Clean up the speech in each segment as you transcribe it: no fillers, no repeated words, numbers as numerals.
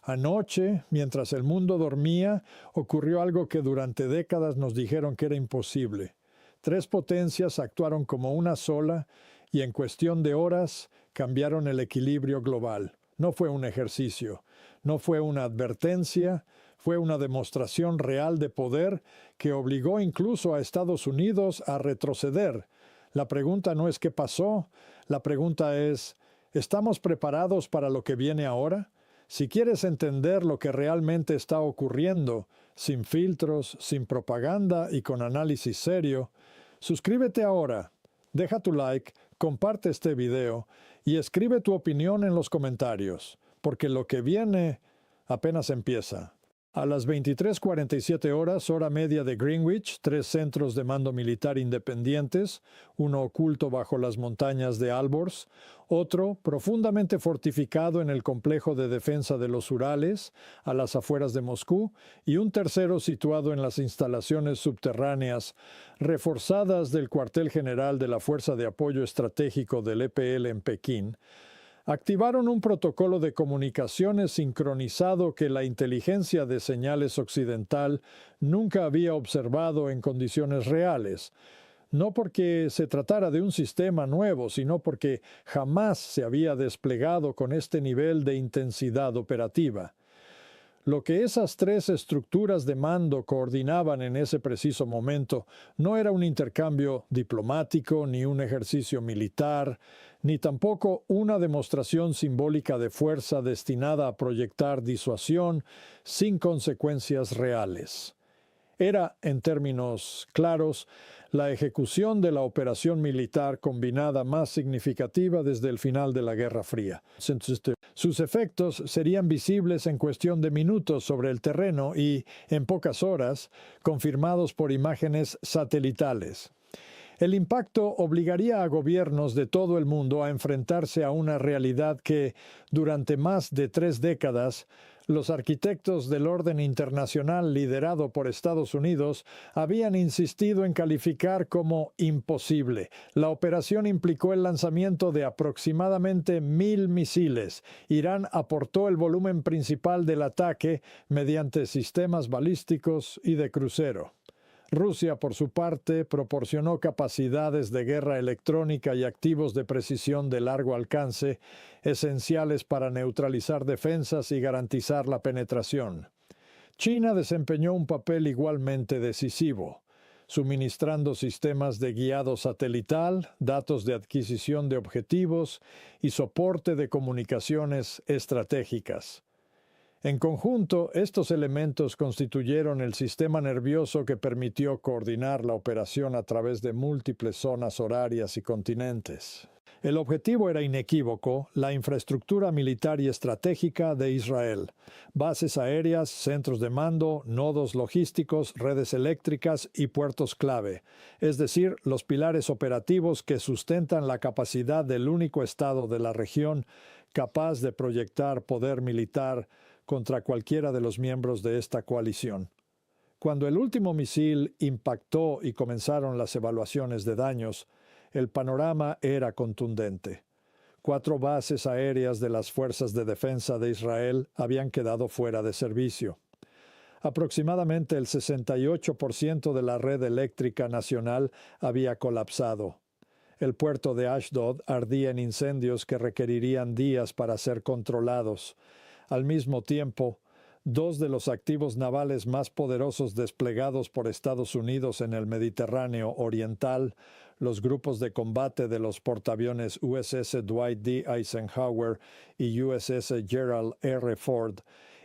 Anoche, mientras el mundo dormía, ocurrió algo que durante décadas nos dijeron que era imposible. Tres potencias actuaron como una sola y en cuestión de horas cambiaron el equilibrio global. No fue un ejercicio, no fue una advertencia, fue una demostración real de poder que obligó incluso a Estados Unidos a retroceder. La pregunta no es qué pasó, la pregunta es, ¿estamos preparados para lo que viene ahora? Si quieres entender lo que realmente está ocurriendo, sin filtros, sin propaganda y con análisis serio, suscríbete ahora, deja tu like, comparte este video y escribe tu opinión en los comentarios, porque lo que viene apenas empieza. A las 23:47 horas, hora media de Greenwich, tres centros de mando militar independientes, uno oculto bajo las montañas de Alborz, otro profundamente fortificado en el complejo de defensa de los Urales, a las afueras de Moscú, y un tercero situado en las instalaciones subterráneas, reforzadas del cuartel general de la Fuerza de Apoyo Estratégico del EPL en Pekín, activaron un protocolo de comunicaciones sincronizado que la inteligencia de señales occidental nunca había observado en condiciones reales. No porque se tratara de un sistema nuevo, sino porque jamás se había desplegado con este nivel de intensidad operativa. Lo que esas tres estructuras de mando coordinaban en ese preciso momento no era un intercambio diplomático, ni un ejercicio militar, ni tampoco una demostración simbólica de fuerza destinada a proyectar disuasión sin consecuencias reales. Era, en términos claros, la ejecución de la operación militar combinada más significativa desde el final de la Guerra Fría. Sus efectos serían visibles en cuestión de minutos sobre el terreno y, en pocas horas, confirmados por imágenes satelitales. El impacto obligaría a gobiernos de todo el mundo a enfrentarse a una realidad que, durante más de 3 décadas, los arquitectos del orden internacional liderado por Estados Unidos habían insistido en calificar como imposible. La operación implicó el lanzamiento de aproximadamente 1,000 misiles. Irán aportó el volumen principal del ataque mediante sistemas balísticos y de crucero. Rusia, por su parte, proporcionó capacidades de guerra electrónica y activos de precisión de largo alcance, esenciales para neutralizar defensas y garantizar la penetración. China desempeñó un papel igualmente decisivo, suministrando sistemas de guiado satelital, datos de adquisición de objetivos y soporte de comunicaciones estratégicas. En conjunto, estos elementos constituyeron el sistema nervioso que permitió coordinar la operación a través de múltiples zonas horarias y continentes. El objetivo era inequívoco: la infraestructura militar y estratégica de Israel. Bases aéreas, centros de mando, nodos logísticos, redes eléctricas y puertos clave, es decir, los pilares operativos que sustentan la capacidad del único estado de la región capaz de proyectar poder militar contra cualquiera de los miembros de esta coalición. Cuando el último misil impactó y comenzaron las evaluaciones de daños, el panorama era contundente. 4 bases aéreas de las Fuerzas de Defensa de Israel habían quedado fuera de servicio. Aproximadamente el 68% de la red eléctrica nacional había colapsado. El puerto de Ashdod ardía en incendios que requerirían días para ser controlados. Al mismo tiempo, 2 de los activos navales más poderosos desplegados por Estados Unidos en el Mediterráneo Oriental, los grupos de combate de los portaaviones USS Dwight D. Eisenhower y USS Gerald R. Ford,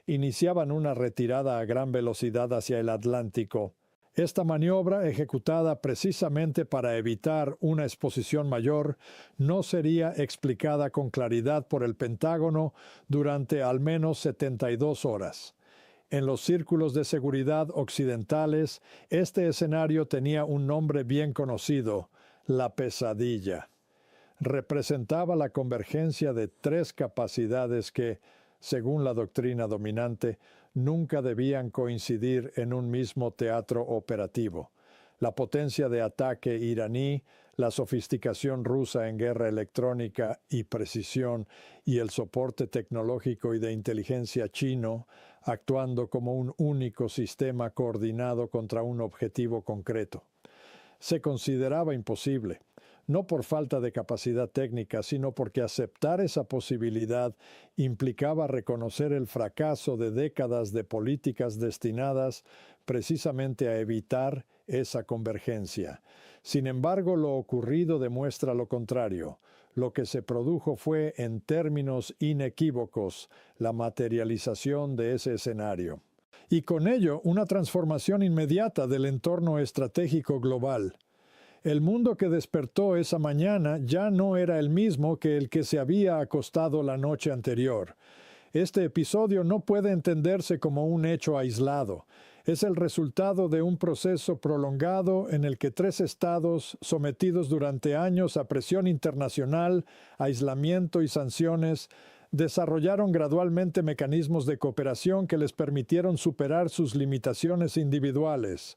iniciaban una retirada a gran velocidad hacia el Atlántico. Esta maniobra, ejecutada precisamente para evitar una exposición mayor, no sería explicada con claridad por el Pentágono durante al menos 72 horas. En los círculos de seguridad occidentales, este escenario tenía un nombre bien conocido: la pesadilla. Representaba la convergencia de 3 capacidades que, según la doctrina dominante, nunca debían coincidir en un mismo teatro operativo: la potencia de ataque iraní, la sofisticación rusa en guerra electrónica y precisión y el soporte tecnológico y de inteligencia chino, actuando como un único sistema coordinado contra un objetivo concreto. Se consideraba imposible, no por falta de capacidad técnica, sino porque aceptar esa posibilidad implicaba reconocer el fracaso de décadas de políticas destinadas precisamente a evitar esa convergencia. Sin embargo, lo ocurrido demuestra lo contrario. Lo que se produjo fue, en términos inequívocos, la materialización de ese escenario. Y con ello, una transformación inmediata del entorno estratégico global. El mundo que despertó esa mañana ya no era el mismo que el que se había acostado la noche anterior. Este episodio no puede entenderse como un hecho aislado. Es el resultado de un proceso prolongado en el que tres estados, sometidos durante años a presión internacional, aislamiento y sanciones, desarrollaron gradualmente mecanismos de cooperación que les permitieron superar sus limitaciones individuales.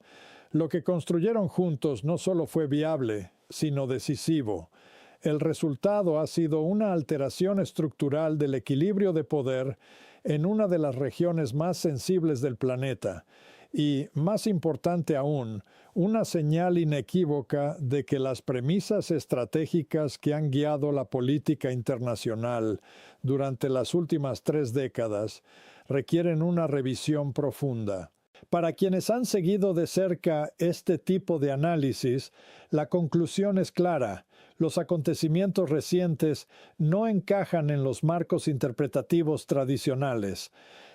Lo que construyeron juntos no solo fue viable, sino decisivo. El resultado ha sido una alteración estructural del equilibrio de poder en una de las regiones más sensibles del planeta y, más importante aún, una señal inequívoca de que las premisas estratégicas que han guiado la política internacional durante las últimas 3 décadas requieren una revisión profunda. Para quienes han seguido de cerca este tipo de análisis, la conclusión es clara. Los acontecimientos recientes no encajan en los marcos interpretativos tradicionales.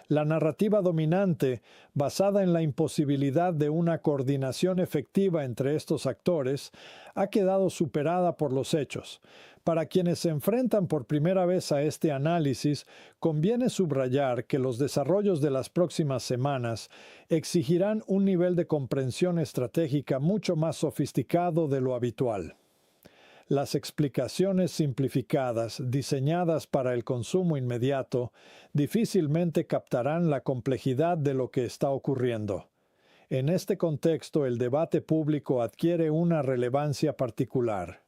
La narrativa dominante, basada en la imposibilidad de una coordinación efectiva entre estos actores, ha quedado superada por los hechos. Para quienes se enfrentan por primera vez a este análisis, conviene subrayar que los desarrollos de las próximas semanas exigirán un nivel de comprensión estratégica mucho más sofisticado de lo habitual. Las explicaciones simplificadas, diseñadas para el consumo inmediato, difícilmente captarán la complejidad de lo que está ocurriendo. En este contexto, el debate público adquiere una relevancia particular.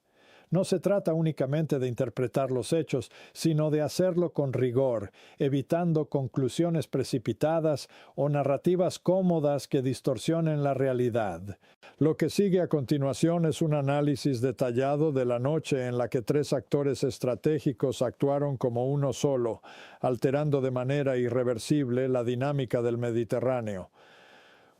No se trata únicamente de interpretar los hechos, sino de hacerlo con rigor, evitando conclusiones precipitadas o narrativas cómodas que distorsionen la realidad. Lo que sigue a continuación es un análisis detallado de la noche en la que tres actores estratégicos actuaron como uno solo, alterando de manera irreversible la dinámica del Mediterráneo.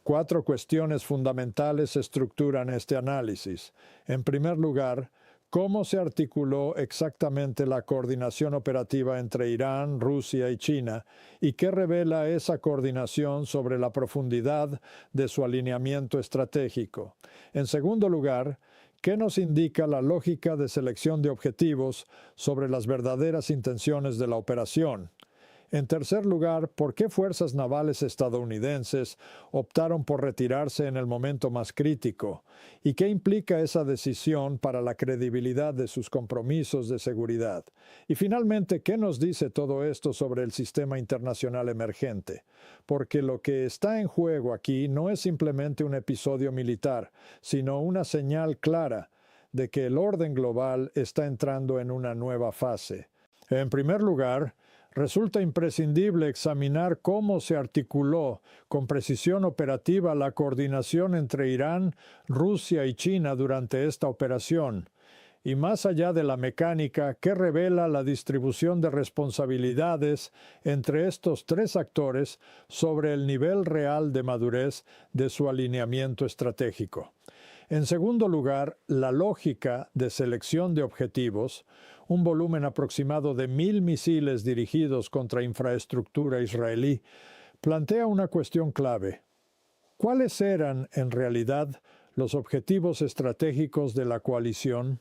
4 cuestiones fundamentales estructuran este análisis. En primer lugar, ¿cómo se articuló exactamente la coordinación operativa entre Irán, Rusia y China? ¿Y qué revela esa coordinación sobre la profundidad de su alineamiento estratégico? En segundo lugar, ¿qué nos indica la lógica de selección de objetivos sobre las verdaderas intenciones de la operación? En tercer lugar, ¿por qué fuerzas navales estadounidenses optaron por retirarse en el momento más crítico? ¿Y qué implica esa decisión para la credibilidad de sus compromisos de seguridad? Y finalmente, ¿qué nos dice todo esto sobre el sistema internacional emergente? Porque lo que está en juego aquí no es simplemente un episodio militar, sino una señal clara de que el orden global está entrando en una nueva fase. En primer lugar, resulta imprescindible examinar cómo se articuló con precisión operativa la coordinación entre Irán, Rusia y China durante esta operación. Y más allá de la mecánica, ¿qué revela la distribución de responsabilidades entre estos tres actores sobre el nivel real de madurez de su alineamiento estratégico? En segundo lugar, la lógica de selección de objetivos, un volumen aproximado de 1,000 misiles dirigidos contra infraestructura israelí, plantea una cuestión clave. ¿Cuáles eran, en realidad, los objetivos estratégicos de la coalición?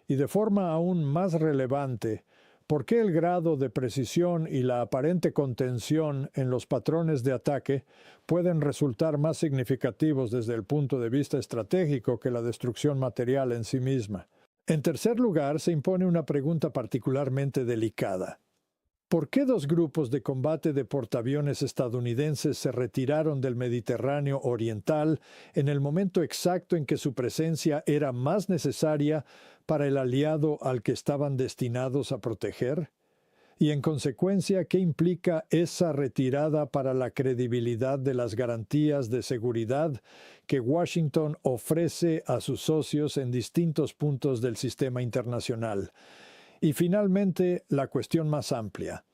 Y de forma aún más relevante, ¿por qué el grado de precisión y la aparente contención en los patrones de ataque pueden resultar más significativos desde el punto de vista estratégico que la destrucción material en sí misma? En tercer lugar, se impone una pregunta particularmente delicada. ¿Por qué dos grupos de combate de portaaviones estadounidenses se retiraron del Mediterráneo Oriental en el momento exacto en que su presencia era más necesaria para el aliado al que estaban destinados a proteger? Y en consecuencia, ¿qué implica esa retirada para la credibilidad de las garantías de seguridad que Washington ofrece a sus socios en distintos puntos del sistema internacional? Y finalmente, la cuestión más amplia.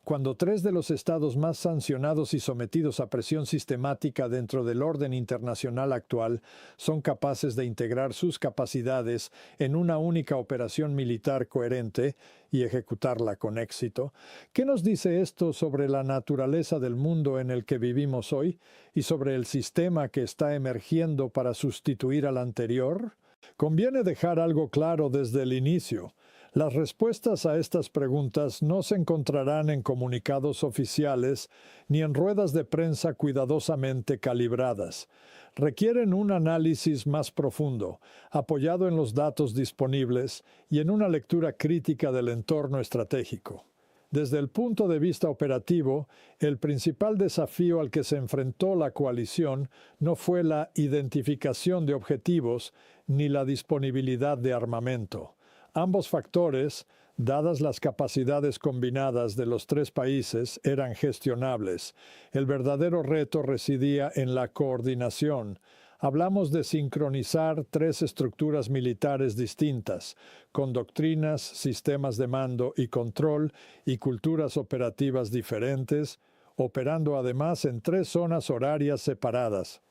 Cuando tres de los estados más sancionados y sometidos a presión sistemática dentro del orden internacional actual son capaces de integrar sus capacidades en una única operación militar coherente y ejecutarla con éxito, ¿qué nos dice esto sobre la naturaleza del mundo en el que vivimos hoy y sobre el sistema que está emergiendo para sustituir al anterior? Conviene dejar algo claro desde el inicio. Las respuestas a estas preguntas no se encontrarán en comunicados oficiales ni en ruedas de prensa cuidadosamente calibradas. Requieren un análisis más profundo, apoyado en los datos disponibles y en una lectura crítica del entorno estratégico. Desde el punto de vista operativo, el principal desafío al que se enfrentó la coalición no fue la identificación de objetivos ni la disponibilidad de armamento. Ambos factores, dadas las capacidades combinadas de los tres países, eran gestionables. El verdadero reto residía en la coordinación. Hablamos de sincronizar tres estructuras militares distintas, con doctrinas, sistemas de mando y control y culturas operativas diferentes, operando además en tres zonas horarias separadas.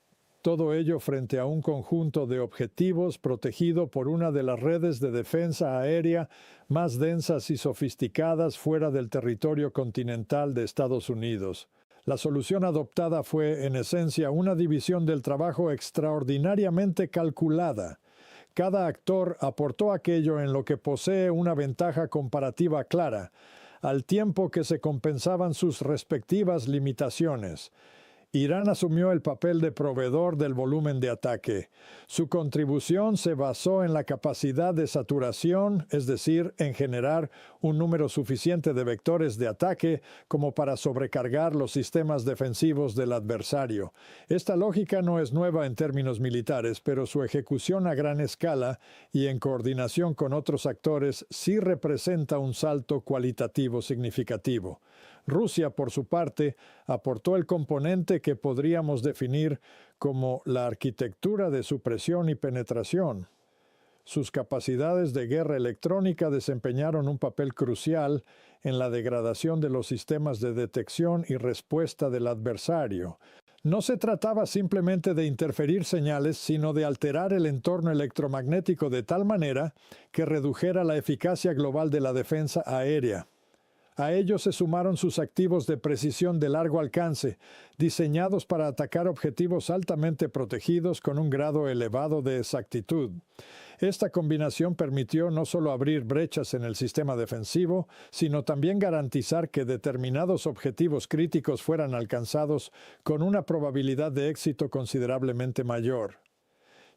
Todo ello frente a un conjunto de objetivos protegido por una de las redes de defensa aérea más densas y sofisticadas fuera del territorio continental de Estados Unidos. La solución adoptada fue, en esencia, una división del trabajo extraordinariamente calculada. Cada actor aportó aquello en lo que posee una ventaja comparativa clara, al tiempo que se compensaban sus respectivas limitaciones. Irán asumió el papel de proveedor del volumen de ataque. Su contribución se basó en la capacidad de saturación, es decir, en generar un número suficiente de vectores de ataque como para sobrecargar los sistemas defensivos del adversario. Esta lógica no es nueva en términos militares, pero su ejecución a gran escala y en coordinación con otros actores sí representa un salto cualitativo significativo. Rusia, por su parte, aportó el componente que podríamos definir como la arquitectura de supresión y penetración. Sus capacidades de guerra electrónica desempeñaron un papel crucial en la degradación de los sistemas de detección y respuesta del adversario. No se trataba simplemente de interferir señales, sino de alterar el entorno electromagnético de tal manera que redujera la eficacia global de la defensa aérea. A ello se sumaron sus activos de precisión de largo alcance, diseñados para atacar objetivos altamente protegidos con un grado elevado de exactitud. Esta combinación permitió no solo abrir brechas en el sistema defensivo, sino también garantizar que determinados objetivos críticos fueran alcanzados con una probabilidad de éxito considerablemente mayor.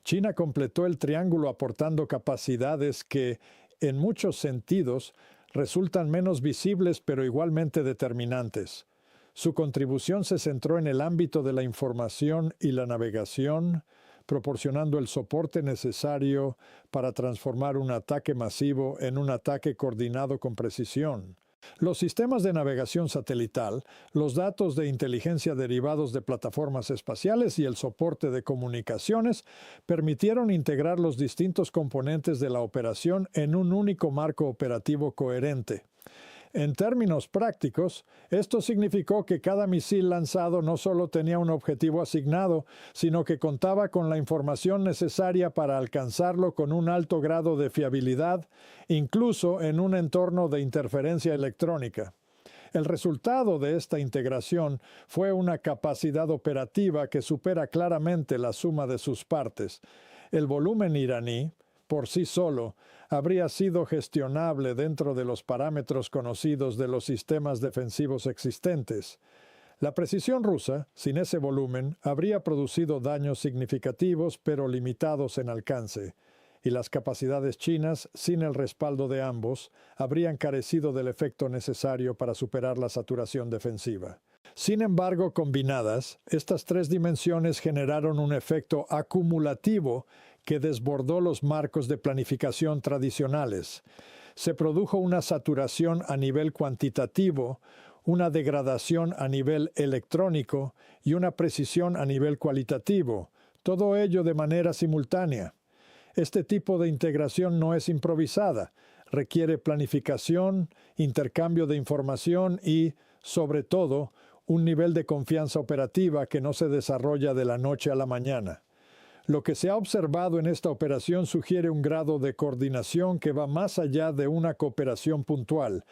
China completó el triángulo aportando capacidades que, en muchos sentidos, resultan menos visibles pero igualmente determinantes. Su contribución se centró en el ámbito de la información y la navegación, proporcionando el soporte necesario para transformar un ataque masivo en un ataque coordinado con precisión. Los sistemas de navegación satelital, los datos de inteligencia derivados de plataformas espaciales y el soporte de comunicaciones permitieron integrar los distintos componentes de la operación en un único marco operativo coherente. En términos prácticos, esto significó que cada misil lanzado no solo tenía un objetivo asignado, sino que contaba con la información necesaria para alcanzarlo con un alto grado de fiabilidad, incluso en un entorno de interferencia electrónica. El resultado de esta integración fue una capacidad operativa que supera claramente la suma de sus partes. El volumen iraní, por sí solo, habría sido gestionable dentro de los parámetros conocidos de los sistemas defensivos existentes. La precisión rusa, sin ese volumen, habría producido daños significativos pero limitados en alcance. y las capacidades chinas, sin el respaldo de ambos, habrían carecido del efecto necesario para superar la saturación defensiva. Sin embargo, combinadas, estas tres dimensiones generaron un efecto acumulativo que desbordó los marcos de planificación tradicionales. Se produjo una saturación a nivel cuantitativo, una degradación a nivel electrónico y una precisión a nivel cualitativo, todo ello de manera simultánea. Este tipo de integración no es improvisada, requiere planificación, intercambio de información y, sobre todo, un nivel de confianza operativa que no se desarrolla de la noche a la mañana. Lo que se ha observado en esta operación sugiere un grado de coordinación que va más allá de una cooperación puntual.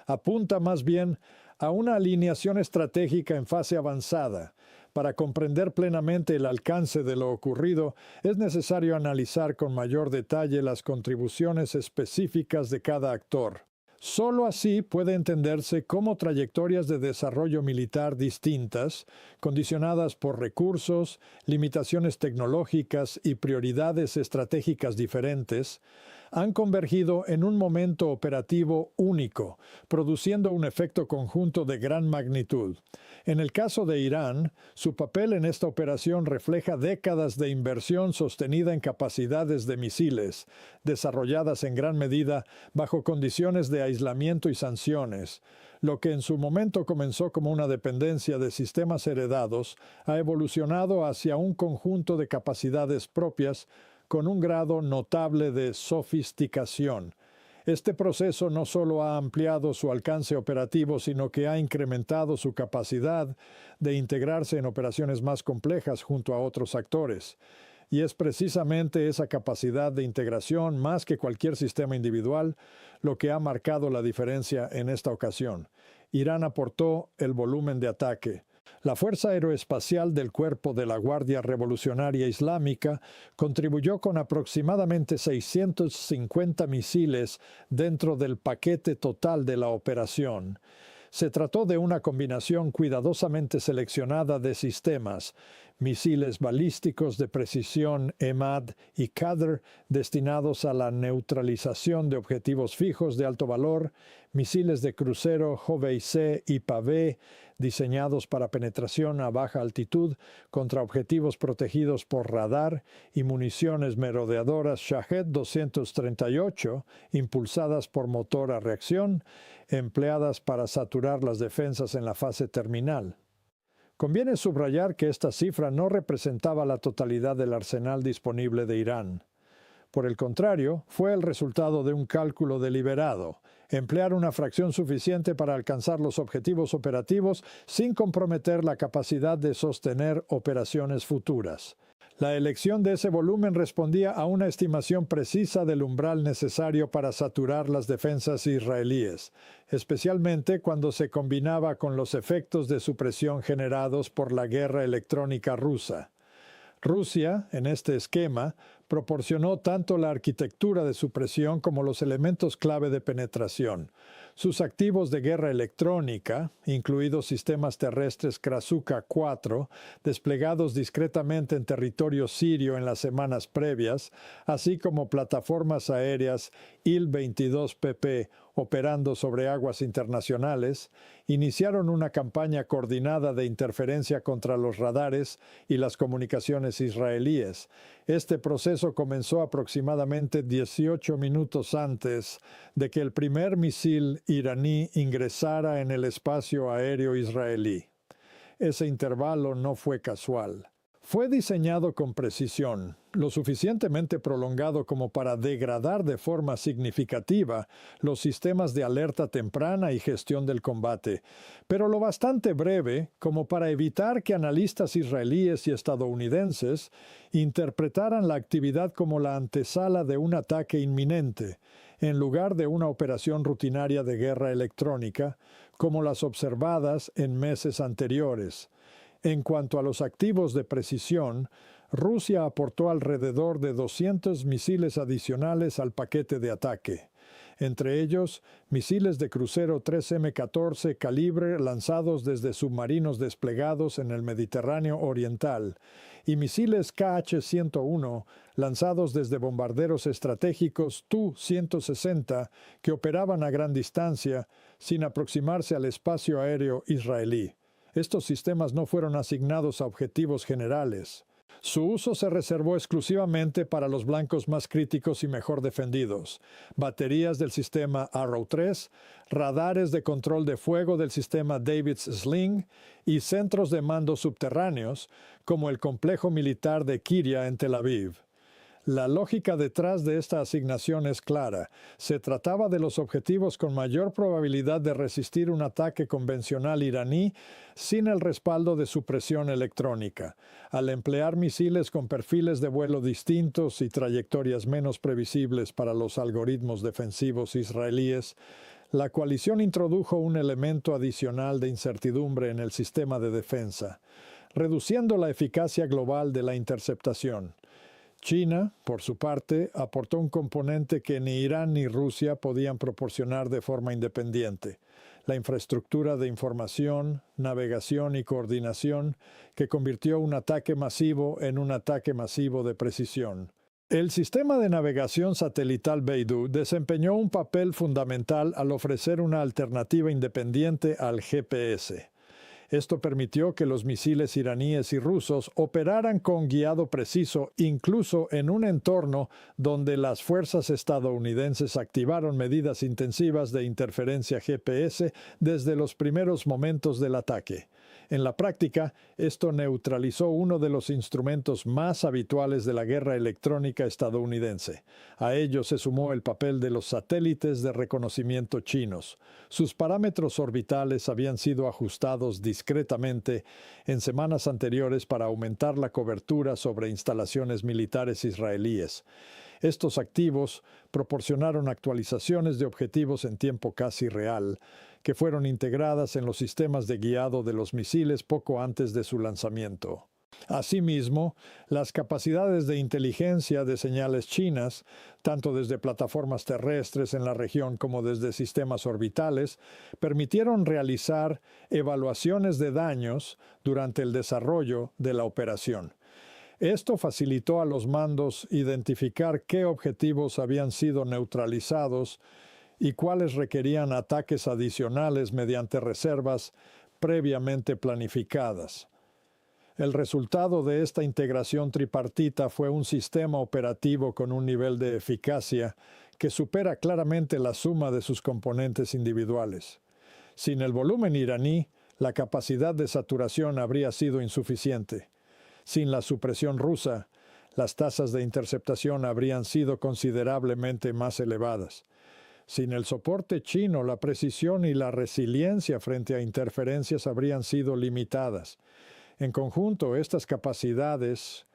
Apunta más bien a una alineación estratégica en fase avanzada. Para comprender plenamente el alcance de lo ocurrido, es necesario analizar con mayor detalle las contribuciones específicas de cada actor. Solo así puede entenderse cómo trayectorias de desarrollo militar distintas, condicionadas por recursos, limitaciones tecnológicas y prioridades estratégicas diferentes, han convergido en un momento operativo único, produciendo un efecto conjunto de gran magnitud. En el caso de Irán, su papel en esta operación refleja décadas de inversión sostenida en capacidades de misiles, desarrolladas en gran medida bajo condiciones de aislamiento y sanciones. Lo que en su momento comenzó como una dependencia de sistemas heredados, ha evolucionado hacia un conjunto de capacidades propias con un grado notable de sofisticación. Este proceso no solo ha ampliado su alcance operativo, sino que ha incrementado su capacidad de integrarse en operaciones más complejas junto a otros actores. Y es precisamente esa capacidad de integración, más que cualquier sistema individual, lo que ha marcado la diferencia en esta ocasión. Irán aportó el volumen de ataque. La Fuerza Aeroespacial del Cuerpo de la Guardia Revolucionaria Islámica contribuyó con aproximadamente 650 misiles dentro del paquete total de la operación. Se trató de una combinación cuidadosamente seleccionada de sistemas, misiles balísticos de precisión EMAD y Qadr destinados a la neutralización de objetivos fijos de alto valor, misiles de crucero Hovey-C y Paveh diseñados para penetración a baja altitud contra objetivos protegidos por radar y municiones merodeadoras Shahed 238 impulsadas por motor a reacción, empleadas para saturar las defensas en la fase terminal. Conviene subrayar que esta cifra no representaba la totalidad del arsenal disponible de Irán. Por el contrario, fue el resultado de un cálculo deliberado, emplear una fracción suficiente para alcanzar los objetivos operativos sin comprometer la capacidad de sostener operaciones futuras. La elección de ese volumen respondía a una estimación precisa del umbral necesario para saturar las defensas israelíes, especialmente cuando se combinaba con los efectos de supresión generados por la guerra electrónica rusa. Rusia, en este esquema, proporcionó tanto la arquitectura de supresión como los elementos clave de penetración. Sus activos de guerra electrónica, incluidos sistemas terrestres Krasuka-4, desplegados discretamente en territorio sirio en las semanas previas, así como plataformas aéreas Il-22PP operando sobre aguas internacionales, iniciaron una campaña coordinada de interferencia contra los radares y las comunicaciones israelíes. Este proceso comenzó aproximadamente 18 minutos antes de que el primer misil iraní ingresara en el espacio aéreo israelí. Ese intervalo no fue casual. Fue diseñado con precisión, lo suficientemente prolongado como para degradar de forma significativa los sistemas de alerta temprana y gestión del combate, pero lo bastante breve como para evitar que analistas israelíes y estadounidenses interpretaran la actividad como la antesala de un ataque inminente, en lugar de una operación rutinaria de guerra electrónica, como las observadas en meses anteriores. En cuanto a los activos de precisión, Rusia aportó alrededor de 200 misiles adicionales al paquete de ataque. entre ellos misiles de crucero 3M-14 calibre lanzados desde submarinos desplegados en el Mediterráneo Oriental y misiles KH-101 lanzados desde bombarderos estratégicos Tu-160 que operaban a gran distancia sin aproximarse al espacio aéreo israelí. Estos sistemas no fueron asignados a objetivos generales. Su uso se reservó exclusivamente para los blancos más críticos y mejor defendidos: baterías del sistema Arrow 3, radares de control de fuego del sistema David's Sling y centros de mando subterráneos, como el complejo militar de Kiria en Tel Aviv. La lógica detrás de esta asignación es clara. Se trataba de los objetivos con mayor probabilidad de resistir un ataque convencional iraní sin el respaldo de supresión electrónica. Al emplear misiles con perfiles de vuelo distintos y trayectorias menos previsibles para los algoritmos defensivos israelíes, la coalición introdujo un elemento adicional de incertidumbre en el sistema de defensa, reduciendo la eficacia global de la interceptación. China, por su parte, aportó un componente que ni Irán ni Rusia podían proporcionar de forma independiente: la infraestructura de información, navegación y coordinación que convirtió un ataque masivo en un ataque masivo de precisión. El sistema de navegación satelital Beidou desempeñó un papel fundamental al ofrecer una alternativa independiente al GPS. Esto permitió que los misiles iraníes y rusos operaran con guiado preciso, incluso en un entorno donde las fuerzas estadounidenses activaron medidas intensivas de interferencia GPS desde los primeros momentos del ataque. En la práctica, esto neutralizó uno de los instrumentos más habituales de la guerra electrónica estadounidense. A ello se sumó el papel de los satélites de reconocimiento chinos. Sus parámetros orbitales habían sido ajustados discretamente en semanas anteriores para aumentar la cobertura sobre instalaciones militares israelíes. Estos activos proporcionaron actualizaciones de objetivos en tiempo casi real, que fueron integradas en los sistemas de guiado de los misiles poco antes de su lanzamiento. Asimismo, las capacidades de inteligencia de señales chinas, tanto desde plataformas terrestres en la región como desde sistemas orbitales, permitieron realizar evaluaciones de daños durante el desarrollo de la operación. Esto facilitó a los mandos identificar qué objetivos habían sido neutralizados y cuáles requerían ataques adicionales mediante reservas previamente planificadas. El resultado de esta integración tripartita fue un sistema operativo con un nivel de eficacia que supera claramente la suma de sus componentes individuales. Sin el volumen iraní, la capacidad de saturación habría sido insuficiente. Sin la supresión rusa, las tasas de interceptación habrían sido considerablemente más elevadas. Sin el soporte chino, la precisión y la resiliencia frente a interferencias habrían sido limitadas. En conjunto, estas capacidades,